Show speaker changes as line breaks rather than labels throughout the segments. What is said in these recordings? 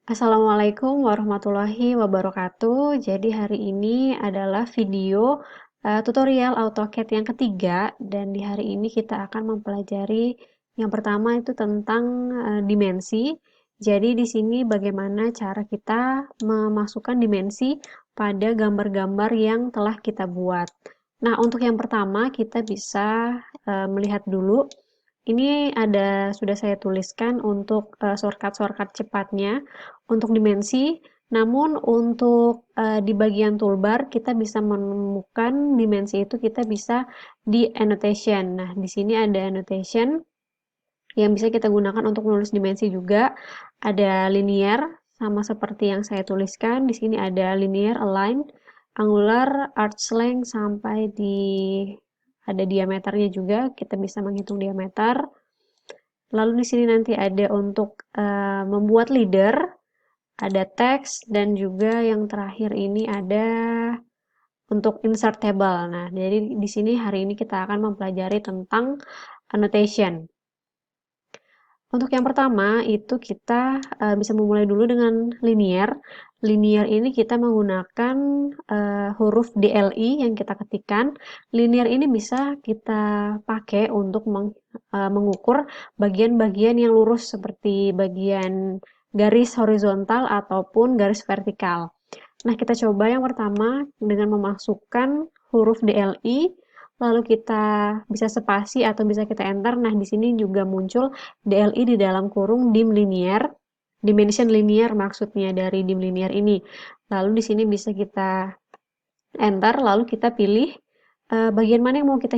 Assalamualaikum warahmatullahi wabarakatuh. Jadi hari ini adalah video tutorial AutoCAD yang ketiga dan di hari ini kita akan mempelajari yang pertama itu tentang dimensi. Jadi di sini bagaimana cara kita memasukkan dimensi pada gambar-gambar yang telah kita buat. Nah, untuk yang pertama kita bisa melihat dulu ini sudah saya tuliskan untuk shortcut-shortcut cepatnya untuk dimensi. Namun untuk di bagian toolbar kita bisa menemukan dimensi itu kita bisa di annotation. Nah, di sini ada annotation yang bisa kita gunakan untuk menulis dimensi juga. Ada linear sama seperti yang saya tuliskan. Di sini ada linear, align, angular, arc length sampai di ada diameternya juga. Kita bisa menghitung diameter. Lalu di sini nanti ada untuk membuat leader, ada teks, dan juga yang terakhir ini ada untuk insert table. Nah, jadi di sini hari ini kita akan mempelajari tentang annotation. Untuk yang pertama itu kita bisa memulai dulu dengan linear. Linear ini kita menggunakan huruf DLI yang kita ketikkan. Linear ini bisa kita pakai untuk mengukur bagian-bagian yang lurus seperti bagian garis horizontal ataupun garis vertikal. Nah, kita coba yang pertama dengan memasukkan huruf DLI, lalu kita bisa spasi atau bisa kita enter. Nah, di sini juga muncul DLI di dalam kurung dim linear, dimension linear maksudnya dari dim linear ini. Lalu di sini bisa kita enter, lalu kita pilih bagian mana yang mau kita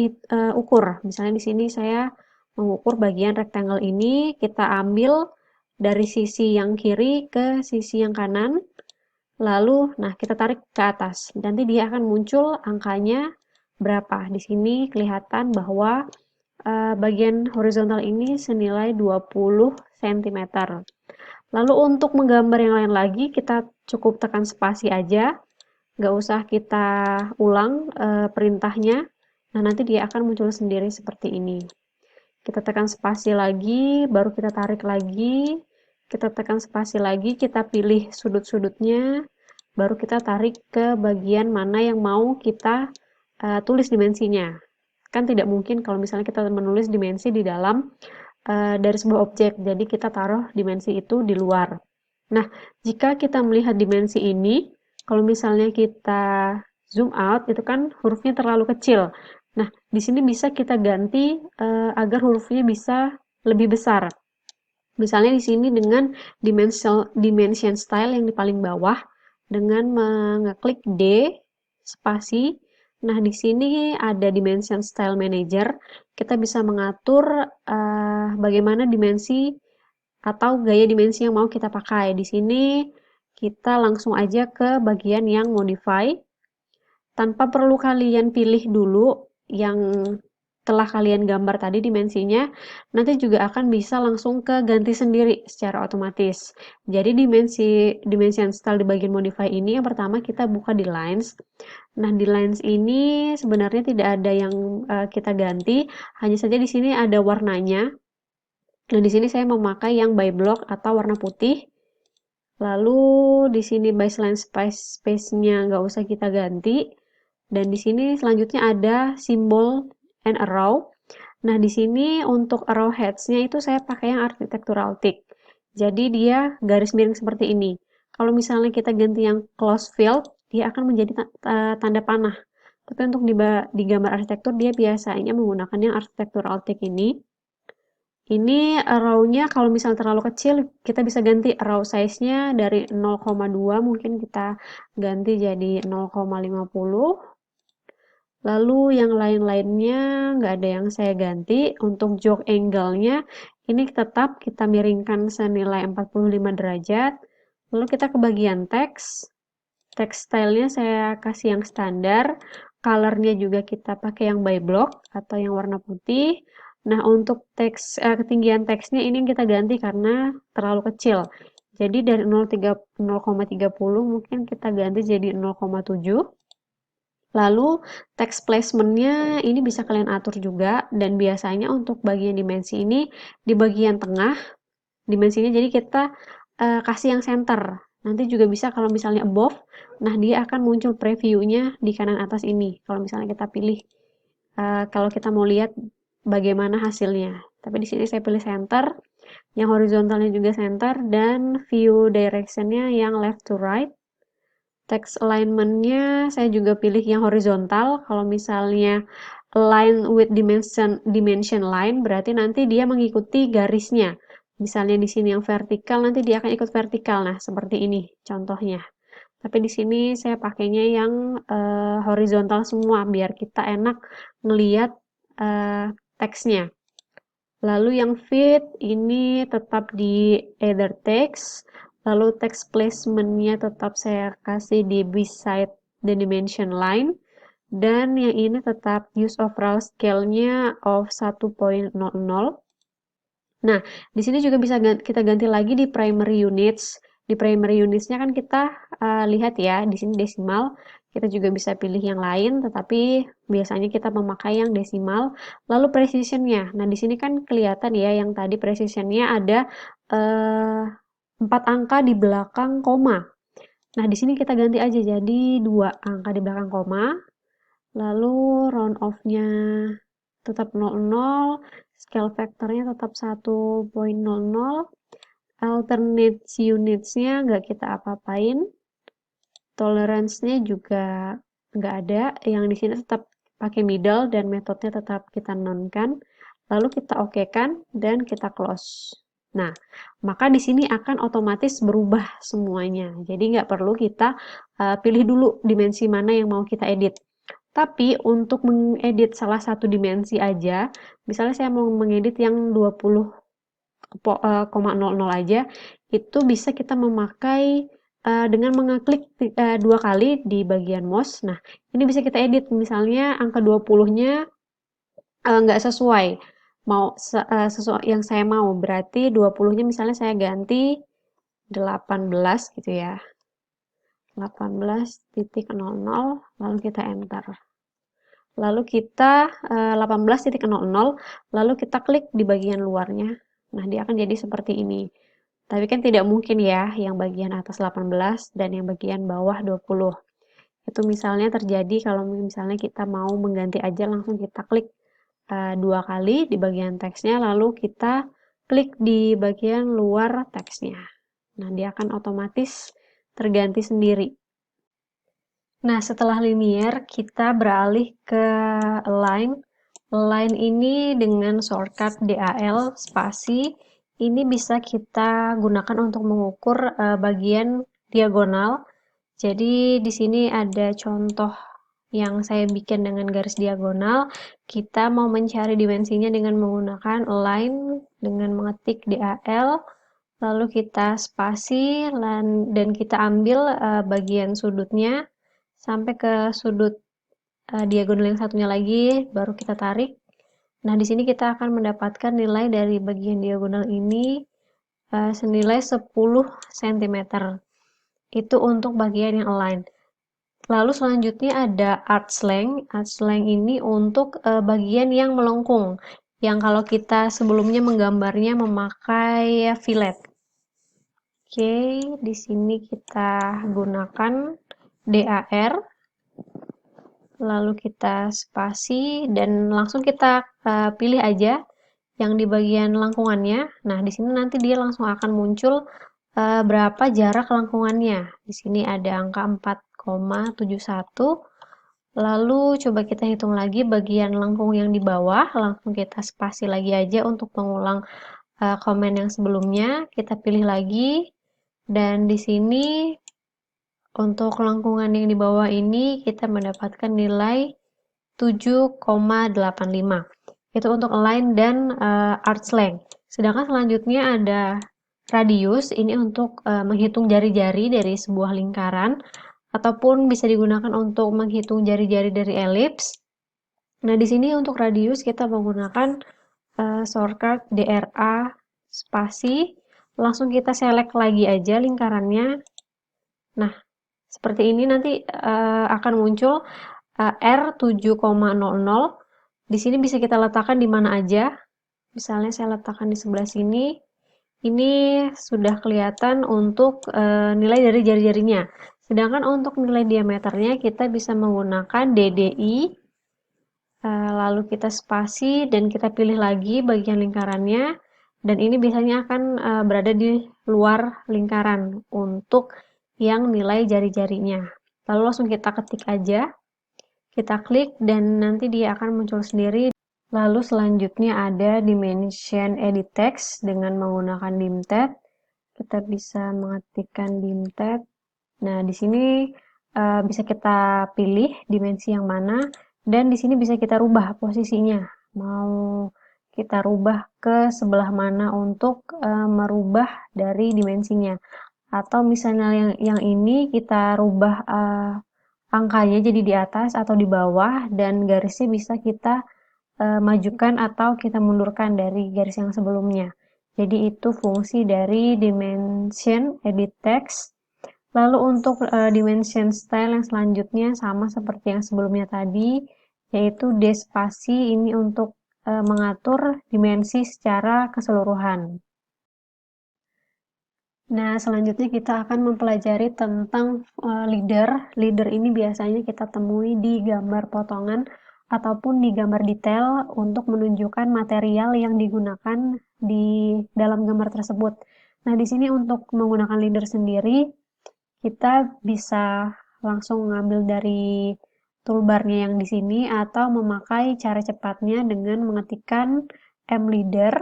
ukur. Misalnya di sini saya mengukur bagian rectangle ini, kita ambil dari sisi yang kiri ke sisi yang kanan. Lalu, nah kita tarik ke atas. Nanti dia akan muncul angkanya berapa. Di sini kelihatan bahwa bagian horizontal ini senilai 20 cm. Lalu untuk menggambar yang lain lagi, kita cukup tekan spasi aja. Nggak usah kita ulang perintahnya. Nah, nanti dia akan muncul sendiri seperti ini. Kita tekan spasi lagi, baru kita tarik lagi. Kita tekan spasi lagi, kita pilih sudut-sudutnya, baru kita tarik ke bagian mana yang mau kita tulis dimensinya. Kan tidak mungkin kalau misalnya kita menulis dimensi di dalam dari sebuah objek, jadi kita taruh dimensi itu di luar. Nah, jika kita melihat dimensi ini, kalau misalnya kita zoom out, itu kan hurufnya terlalu kecil. Nah, di sini bisa kita ganti agar hurufnya bisa lebih besar. Misalnya di sini dengan dimension style yang di paling bawah, dengan mengeklik D, spasi. Nah, di sini ada dimension style manager. Kita bisa mengatur bagaimana dimensi atau gaya dimensi yang mau kita pakai. Di sini kita langsung aja ke bagian yang modify. Tanpa perlu kalian pilih dulu yang telah kalian gambar tadi dimensinya, nanti juga akan bisa langsung ke ganti sendiri secara otomatis. Jadi dimension style di bagian modify ini yang pertama kita buka di lines. Nah, di lines ini sebenarnya tidak ada yang kita ganti, hanya saja di sini ada warnanya. Nah, di sini saya memakai yang by block atau warna putih. Lalu di sini baseline space-nya nggak usah kita ganti. Dan di sini selanjutnya ada simbol and arrow. Nah, di sini untuk arrowheads-nya itu saya pakai yang architectural tick. Jadi dia garis miring seperti ini. Kalau misalnya kita ganti yang close field, dia akan menjadi tanda panah. Tapi untuk di gambar arsitektur dia biasanya menggunakan yang architectural tick ini. Ini arrow-nya kalau misalnya terlalu kecil, kita bisa ganti arrow size-nya dari 0,2 mungkin kita ganti jadi 0,50. Lalu yang lain-lainnya nggak ada yang saya ganti. Untuk jog angle-nya, ini tetap kita miringkan senilai 45 derajat. Lalu kita ke bagian teks. Teks style-nya saya kasih yang standar. Color-nya juga kita pakai yang by block atau yang warna putih. Nah, untuk ketinggian teksnya ini kita ganti karena terlalu kecil. Jadi dari 0,30 mungkin kita ganti jadi 0,7. Lalu text placement-nya ini bisa kalian atur juga dan biasanya untuk bagian dimensi ini di bagian tengah dimensinya, jadi kita kasih yang center. Nanti juga bisa kalau misalnya above, nah dia akan muncul previewnya di kanan atas ini. Kalau misalnya kita pilih, kalau kita mau lihat bagaimana hasilnya. Tapi di sini saya pilih center, yang horizontalnya juga center, dan view directionnya yang left to right. Text alignment-nya saya juga pilih yang horizontal. Kalau misalnya align with dimension line, berarti nanti dia mengikuti garisnya. Misalnya di sini yang vertikal, nanti dia akan ikut vertikal. Nah, seperti ini contohnya. Tapi di sini saya pakainya yang horizontal semua, biar kita enak ngeliat teksnya. Lalu yang fit ini tetap di either text, lalu text placement-nya tetap saya kasih di beside the dimension line, dan yang ini tetap use overall scale-nya of 1.00. Nah, di sini juga bisa kita ganti lagi di primary units. Di primary units-nya kan kita lihat ya, di sini desimal. Kita juga bisa pilih yang lain, tetapi biasanya kita memakai yang desimal. Lalu precision-nya. Nah, di sini kan kelihatan ya, yang tadi precision-nya ada 4 angka di belakang koma. Nah, di sini kita ganti aja jadi 2 angka di belakang koma. Lalu round off-nya tetap 00, scale factor-nya tetap 1.00, alternate units-nya nggak kita apa-apain, tolerance-nya juga nggak ada, yang di sini tetap pakai middle dan metodenya tetap kita nonkan, lalu kita oke-kan dan kita close. Nah, maka di sini akan otomatis berubah semuanya. Jadi nggak perlu kita pilih dulu dimensi mana yang mau kita edit. Tapi untuk mengedit salah satu dimensi aja, misalnya saya mau mengedit yang 20,00 aja, itu bisa kita memakai dengan mengeklik 2 kali di bagian mouse. Nah, ini bisa kita edit. Misalnya angka 20-nya nggak sesuai sesuai yang saya mau. Berarti 20-nya misalnya saya ganti 18 gitu ya. 18.00, lalu kita enter. Lalu kita 18.00, lalu kita klik di bagian luarnya. Nah, dia akan jadi seperti ini. Tapi kan tidak mungkin ya, yang bagian atas 18 dan yang bagian bawah 20. Itu misalnya terjadi kalau misalnya kita mau mengganti aja, langsung kita klik 2 kali di bagian teksnya, lalu kita klik di bagian luar teksnya. Nah, dia akan otomatis terganti sendiri. Nah, setelah linear, kita beralih ke align. Align ini dengan shortcut DAL spasi, ini bisa kita gunakan untuk mengukur bagian diagonal. Jadi di sini ada contoh yang saya bikin dengan garis diagonal. Kita mau mencari dimensinya dengan menggunakan align, dengan mengetik DAL, lalu kita spasi, dan kita ambil bagian sudutnya sampai ke sudut diagonal yang satunya lagi, baru kita tarik. Nah, di sini kita akan mendapatkan nilai dari bagian diagonal ini senilai 10 cm. Itu untuk bagian yang align. Lalu selanjutnya ada arch length. Arch length ini untuk bagian yang melengkung, yang kalau kita sebelumnya menggambarnya memakai fillet. Oke, di sini kita gunakan DAR, lalu kita spasi dan langsung kita pilih aja yang di bagian lengkungannya. Nah, di sini nanti dia langsung akan muncul berapa jarak lengkungannya. Di sini ada angka 4,71. Lalu coba kita hitung lagi bagian lengkung yang di bawah, langsung kita spasi lagi aja untuk mengulang komen yang sebelumnya. Kita pilih lagi, dan di sini untuk lengkungan yang di bawah ini kita mendapatkan nilai 7,85. Itu untuk align dan arch length. Sedangkan selanjutnya ada radius, ini untuk menghitung jari-jari dari sebuah lingkaran, ataupun bisa digunakan untuk menghitung jari-jari dari elips. Nah, di sini untuk radius kita menggunakan shortcut DRA spasi, langsung kita select lagi aja lingkarannya. Nah, seperti ini nanti akan muncul R7,00. Di sini bisa kita letakkan di mana aja. Misalnya saya letakkan di sebelah sini. Ini sudah kelihatan untuk nilai dari jari-jarinya. Sedangkan untuk nilai diameternya kita bisa menggunakan DDI, lalu kita spasi dan kita pilih lagi bagian lingkarannya. Dan ini biasanya akan berada di luar lingkaran untuk yang nilai jari-jarinya. Lalu langsung kita ketik aja, kita klik dan nanti dia akan muncul sendiri. Lalu selanjutnya ada dimension edit text dengan menggunakan dimtab. Kita bisa mengetikkan dimtab. Nah, di sini bisa kita pilih dimensi yang mana dan di sini bisa kita rubah posisinya. Mau kita rubah ke sebelah mana untuk merubah dari dimensinya. Atau misalnya yang ini kita rubah angkanya jadi di atas atau di bawah dan garisnya bisa kita majukan atau kita mundurkan dari garis yang sebelumnya. Jadi itu fungsi dari dimension edit text. Lalu untuk dimension style yang selanjutnya sama seperti yang sebelumnya tadi, yaitu despasi ini untuk mengatur dimensi secara keseluruhan. Nah, selanjutnya kita akan mempelajari tentang leader. Leader ini biasanya kita temui di gambar potongan ataupun di gambar detail untuk menunjukkan material yang digunakan di dalam gambar tersebut. Nah, di sini untuk menggunakan leader sendiri, kita bisa langsung ngambil dari toolbarnya yang di sini atau memakai cara cepatnya dengan mengetikkan mleader,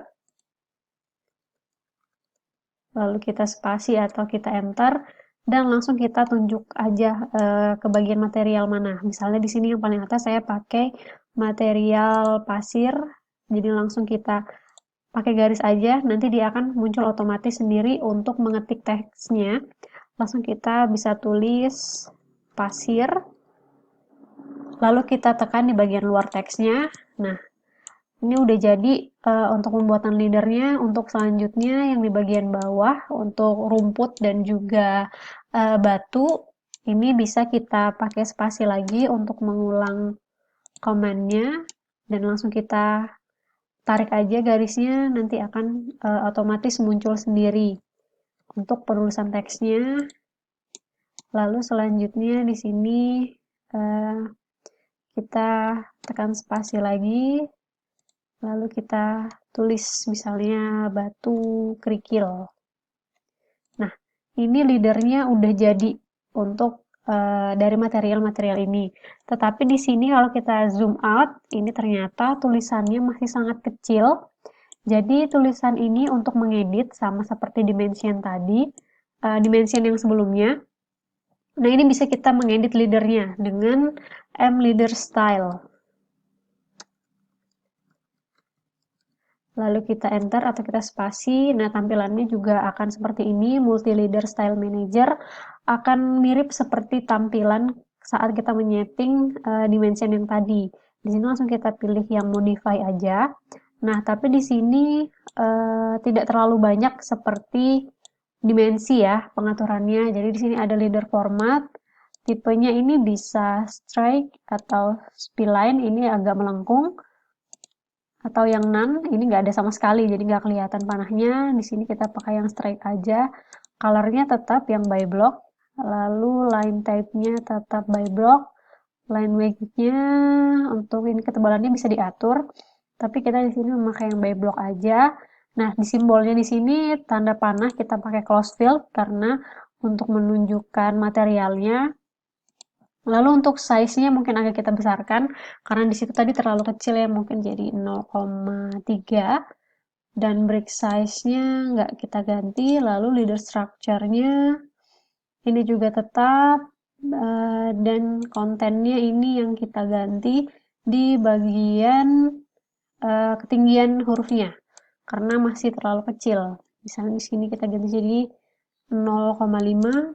lalu kita spasi atau kita enter dan langsung kita tunjuk aja ke bagian material mana. Misalnya di sini yang paling atas saya pakai material pasir, jadi langsung kita pakai garis aja, nanti dia akan muncul otomatis sendiri untuk mengetik teksnya. Langsung kita bisa tulis pasir, lalu kita tekan di bagian luar teksnya. Nah, ini udah jadi untuk pembuatan leadernya. Untuk selanjutnya yang di bagian bawah untuk rumput dan juga batu, ini bisa kita pakai spasi lagi untuk mengulang komennya dan langsung kita tarik aja garisnya, nanti akan otomatis muncul sendiri untuk penulisan teksnya. Lalu selanjutnya di sini kita tekan spasi lagi, lalu kita tulis misalnya batu kerikil. Nah, ini leadernya udah jadi untuk dari material-material ini. Tetapi di sini kalau kita zoom out, ini ternyata tulisannya masih sangat kecil. Jadi tulisan ini untuk mengedit sama seperti dimension tadi, dimension yang sebelumnya. Nah, ini bisa kita mengedit leadernya dengan mleader style. Lalu kita enter atau kita spasi. Nah, tampilannya juga akan seperti ini. Multi Leader Style Manager akan mirip seperti tampilan saat kita menyeting dimension yang tadi. Di sini langsung kita pilih yang modify aja. Nah, tapi di sini tidak terlalu banyak seperti dimensi ya pengaturannya. Jadi di sini ada leader format. Tipenya ini bisa strike atau spline, ini agak melengkung. Atau yang none, ini nggak ada sama sekali, jadi nggak kelihatan panahnya. Di sini kita pakai yang straight aja. Colornya tetap yang by block. Lalu line type-nya tetap by block. Line weight-nya untuk ini ketebalannya bisa diatur. Tapi kita di sini memakai yang by block aja. Nah, di simbolnya di sini tanda panah kita pakai close field karena untuk menunjukkan materialnya. Lalu untuk size-nya mungkin agak kita besarkan, karena di situ tadi terlalu kecil ya, mungkin jadi 0,3. Dan break size-nya nggak kita ganti, lalu leader structure-nya ini juga tetap, dan kontennya ini yang kita ganti di bagian ketinggian hurufnya, karena masih terlalu kecil. Misalnya di sini kita ganti jadi 0,5.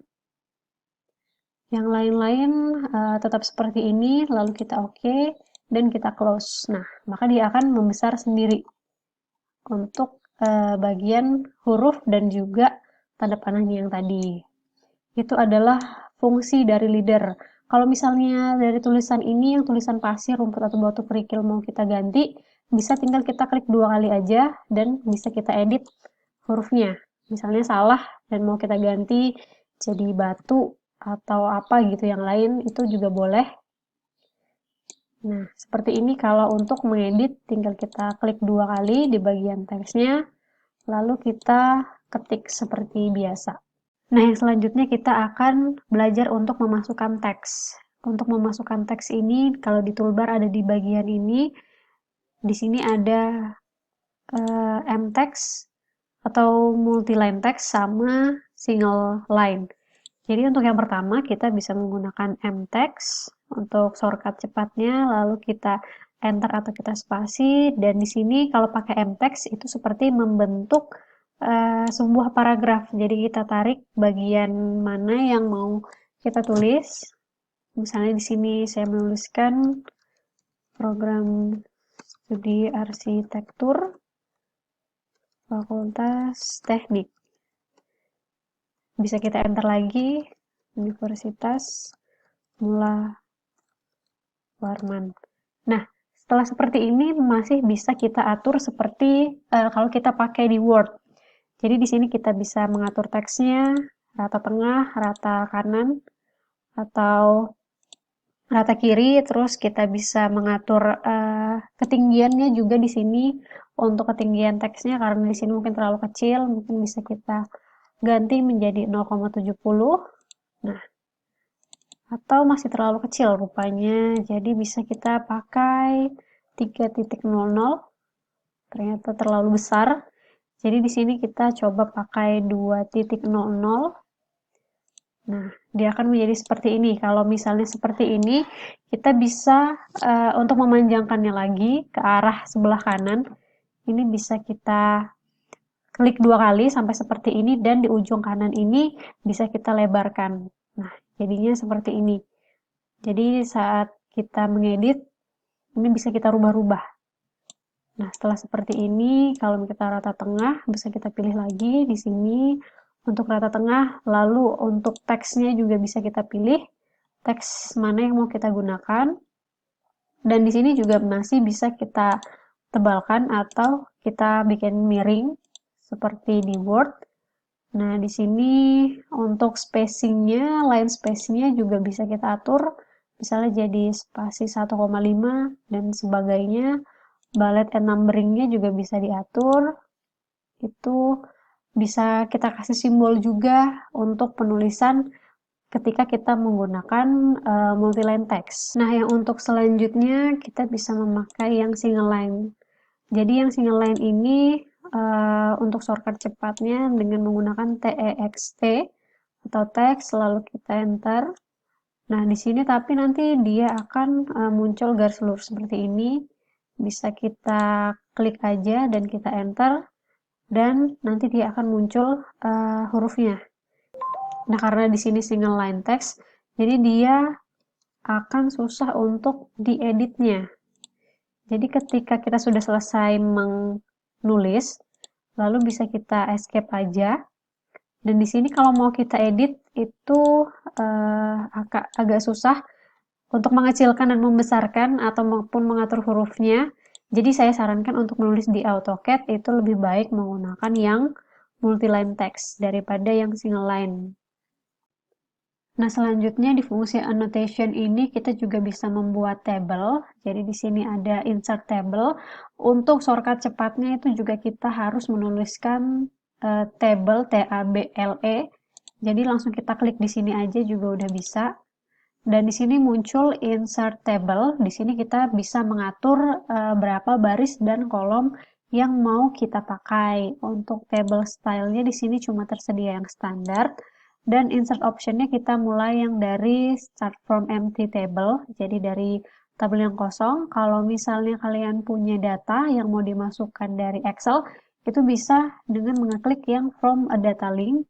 Yang lain-lain tetap seperti ini, lalu kita oke, dan kita close. Nah, maka dia akan membesar sendiri untuk bagian huruf dan juga tanda panahnya yang tadi. Itu adalah fungsi dari leader. Kalau misalnya dari tulisan ini, yang tulisan pasir, rumput atau batu kerikil mau kita ganti, bisa tinggal kita klik 2 kali aja dan bisa kita edit hurufnya. Misalnya salah dan mau kita ganti jadi batu atau apa gitu yang lain, itu juga boleh. Nah, seperti ini kalau untuk mengedit tinggal kita klik 2 kali di bagian teksnya, lalu kita ketik seperti biasa. Nah, yang selanjutnya kita akan belajar untuk memasukkan teks. Untuk memasukkan teks ini, kalau di toolbar ada di bagian ini, di sini ada mText atau multi-line text sama single line. Jadi untuk yang pertama kita bisa menggunakan mText untuk shortcut cepatnya, lalu kita enter atau kita spasi, dan di sini kalau pakai mText itu seperti membentuk sebuah paragraf. Jadi kita tarik bagian mana yang mau kita tulis. Misalnya di sini saya menuliskan program studi arsitektur Fakultas Teknik. Bisa kita enter lagi, Universitas Mula Warman. Nah, setelah seperti ini masih bisa kita atur seperti kalau kita pakai di Word. Jadi di sini kita bisa mengatur teksnya, rata tengah, rata kanan, atau rata kiri, terus kita bisa mengatur ketinggiannya juga di sini untuk ketinggian teksnya, karena di sini mungkin terlalu kecil, mungkin bisa kita ganti menjadi 0,70. Nah, atau masih terlalu kecil rupanya, jadi bisa kita pakai 3.00, ternyata terlalu besar. Jadi di sini kita coba pakai 2.00. Nah, dia akan menjadi seperti ini. Kalau misalnya seperti ini, kita bisa untuk memanjangkannya lagi ke arah sebelah kanan. Ini bisa kita klik 2 kali sampai seperti ini, dan di ujung kanan ini bisa kita lebarkan. Nah, jadinya seperti ini. Jadi saat kita mengedit, ini bisa kita rubah-rubah. Nah, setelah seperti ini, kalau kita rata tengah, bisa kita pilih lagi di sini untuk rata tengah, lalu untuk teksnya juga bisa kita pilih teks mana yang mau kita gunakan. Dan di sini juga masih bisa kita tebalkan atau kita bikin miring seperti di Word. Nah, di sini untuk spacingnya, line spacingnya juga bisa kita atur, misalnya jadi spasi 1,5 dan sebagainya. Bullet and numberingnya juga bisa diatur. Itu bisa kita kasih simbol juga untuk penulisan ketika kita menggunakan multi-line text. Nah, yang untuk selanjutnya kita bisa memakai yang single line. Jadi yang single line ini untuk shortcut cepatnya dengan menggunakan TEXT atau text, lalu kita enter. Nah, di sini tapi nanti dia akan muncul garis lurus seperti ini. Bisa kita klik aja dan kita enter, dan nanti dia akan muncul hurufnya. Nah, karena di sini single line text, jadi dia akan susah untuk dieditnya. Jadi ketika kita sudah selesai menulis, lalu bisa kita escape aja. Dan di sini kalau mau kita edit itu agak susah untuk mengecilkan dan membesarkan atau maupun mengatur hurufnya. Jadi saya sarankan untuk menulis di AutoCAD itu lebih baik menggunakan yang multi-line text daripada yang single line. Nah, selanjutnya di fungsi annotation ini kita juga bisa membuat table. Jadi di sini ada insert table. Untuk shortcut cepatnya itu juga kita harus menuliskan table, T-A-B-L-E. Jadi langsung kita klik di sini aja juga udah bisa. Dan di sini muncul insert table. Di sini kita bisa mengatur berapa baris dan kolom yang mau kita pakai. Untuk table style-nya di sini cuma tersedia yang standar. Dan insert option-nya kita mulai yang dari start from empty table. Jadi dari tabel yang kosong. Kalau misalnya kalian punya data yang mau dimasukkan dari Excel, itu bisa dengan mengeklik yang from a data link.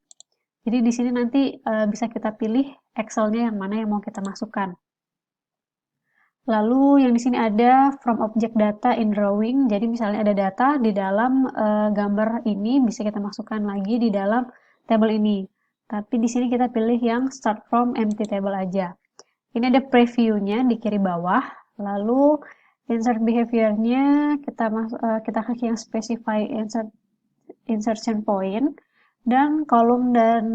Jadi di sini nanti bisa kita pilih Excel-nya yang mana yang mau kita masukkan. Lalu yang di sini ada from object data in drawing. Jadi misalnya ada data di dalam gambar ini, bisa kita masukkan lagi di dalam table ini. Tapi di sini kita pilih yang start from empty table aja. Ini ada preview-nya di kiri bawah. Lalu insert behavior-nya kita klik yang specify insert insertion point, dan kolom dan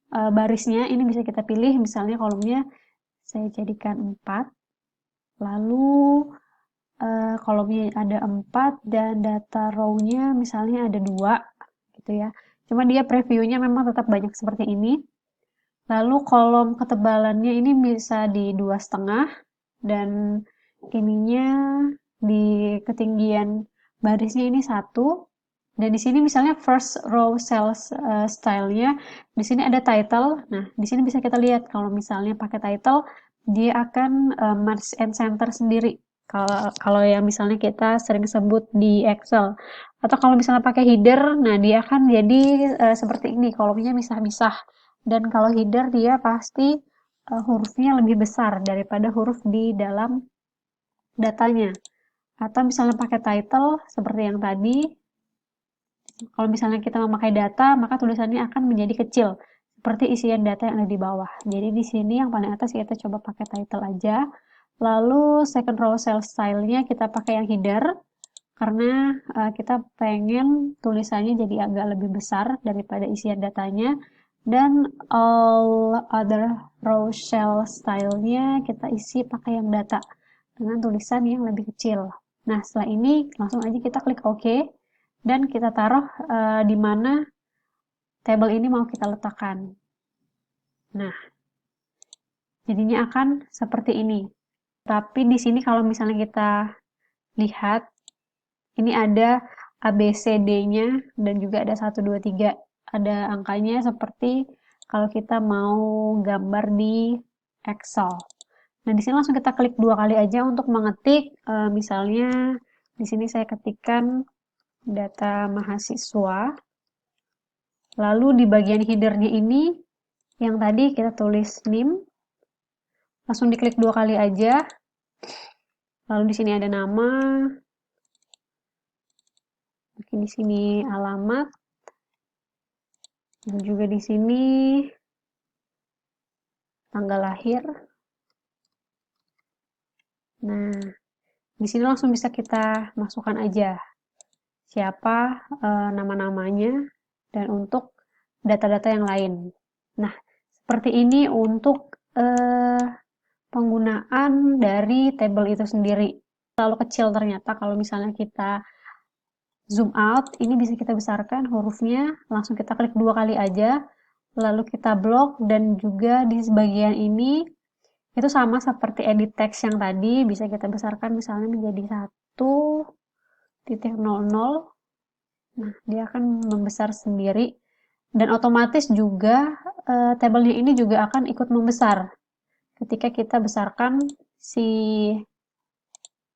barisnya ini bisa kita pilih, misalnya kolomnya saya jadikan 4, lalu kolomnya ada 4 dan data row-nya misalnya ada 2 gitu ya. Cuma dia previewnya memang tetap banyak seperti ini. Lalu kolom ketebalannya ini bisa di 2,5 dan ininya di ketinggian barisnya ini 1. Dan di sini misalnya first row cells style-nya, di sini ada title. Nah, di sini bisa kita lihat kalau misalnya pakai title, dia akan merge and center sendiri. Kalau yang misalnya kita sering sebut di Excel. Atau kalau misalnya pakai header, nah dia akan jadi seperti ini, kolomnya misah-misah. Dan kalau header dia pasti hurufnya lebih besar daripada huruf di dalam datanya. Atau misalnya pakai title seperti yang tadi, kalau misalnya kita memakai data, maka tulisannya akan menjadi kecil, seperti isian data yang ada di bawah. Jadi di sini yang paling atas kita coba pakai title aja. Lalu second row cell style-nya kita pakai yang header, karena kita pengen tulisannya jadi agak lebih besar daripada isian datanya. Dan all other row cell style-nya kita isi pakai yang data, dengan tulisan yang lebih kecil. Nah, setelah ini langsung aja kita klik OK. Dan kita taruh di mana tabel ini mau kita letakkan. Nah, jadinya akan seperti ini. Tapi di sini kalau misalnya kita lihat, ini ada ABCD-nya dan juga ada 1, 2, 3. Ada angkanya seperti kalau kita mau gambar di Excel. Nah, di sini langsung kita klik 2 kali aja untuk mengetik, misalnya di sini saya ketikkan data mahasiswa. Lalu di bagian header-nya ini, yang tadi kita tulis NIM, langsung diklik 2 kali aja. Lalu di sini ada nama, mungkin di sini alamat, dan juga di sini tanggal lahir. Nah, di sini langsung bisa kita masukkan aja siapa nama-namanya dan untuk data-data yang lain. Nah, seperti ini untuk penggunaan dari tabel itu sendiri. Terlalu kecil ternyata kalau misalnya kita zoom out, ini bisa kita besarkan hurufnya, langsung kita klik 2 kali aja, lalu kita blok, dan juga di bagian ini, itu sama seperti edit text yang tadi, bisa kita besarkan misalnya menjadi 1.00, nah dia akan membesar sendiri, dan otomatis juga tabelnya ini juga akan ikut membesar, ketika kita besarkan si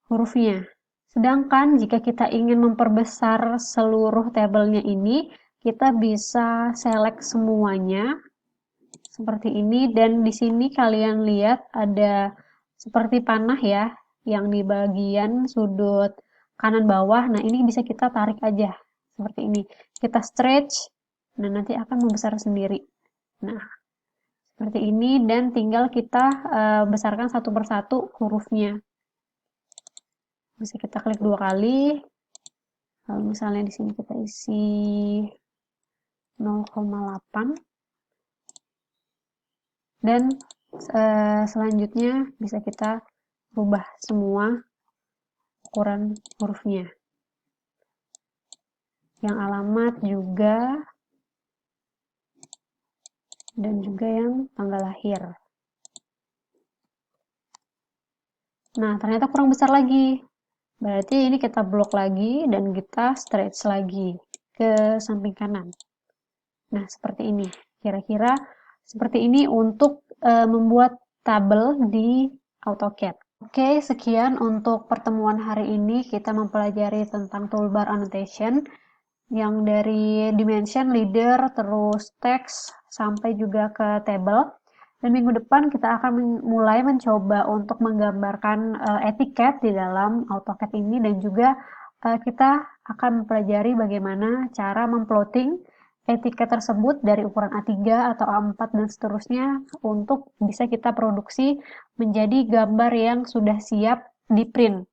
hurufnya. Sedangkan jika kita ingin memperbesar seluruh tabelnya ini, kita bisa select semuanya seperti ini, dan di sini kalian lihat ada seperti panah ya, yang di bagian sudut kanan bawah. Nah, ini bisa kita tarik aja seperti ini. Kita stretch, dan nanti akan membesar sendiri. Nah, seperti ini, dan tinggal kita besarkan satu persatu hurufnya. Bisa kita klik 2 kali. Lalu misalnya di sini kita isi 0,8. Dan selanjutnya bisa kita rubah semua ukuran hurufnya. Yang alamat juga, dan juga yang tanggal lahir. Nah, ternyata kurang besar lagi. Berarti ini kita blok lagi dan kita stretch lagi ke samping kanan. Nah, seperti ini. Kira-kira seperti ini untuk membuat tabel di AutoCAD. Oke, sekian untuk pertemuan hari ini. Kita mempelajari tentang toolbar annotation yang dari dimension, leader, terus text, sampai juga ke table. Dan minggu depan kita akan mulai mencoba untuk menggambarkan etiket di dalam AutoCAD ini, dan juga kita akan mempelajari bagaimana cara memplotting etiket tersebut dari ukuran A3 atau A4 dan seterusnya untuk bisa kita produksi menjadi gambar yang sudah siap di print.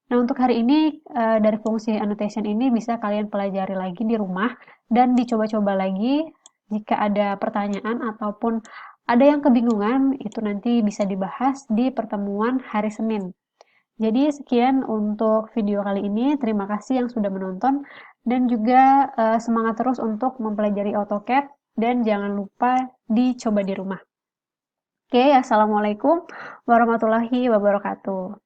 Nah, untuk hari ini dari fungsi annotation ini bisa kalian pelajari lagi di rumah dan dicoba-coba lagi. Jika ada pertanyaan ataupun ada yang kebingungan, itu nanti bisa dibahas di pertemuan hari Senin. Jadi sekian untuk video kali ini. Terima kasih yang sudah menonton dan juga semangat terus untuk mempelajari AutoCAD dan jangan lupa dicoba di rumah. Oke, assalamualaikum warahmatullahi wabarakatuh.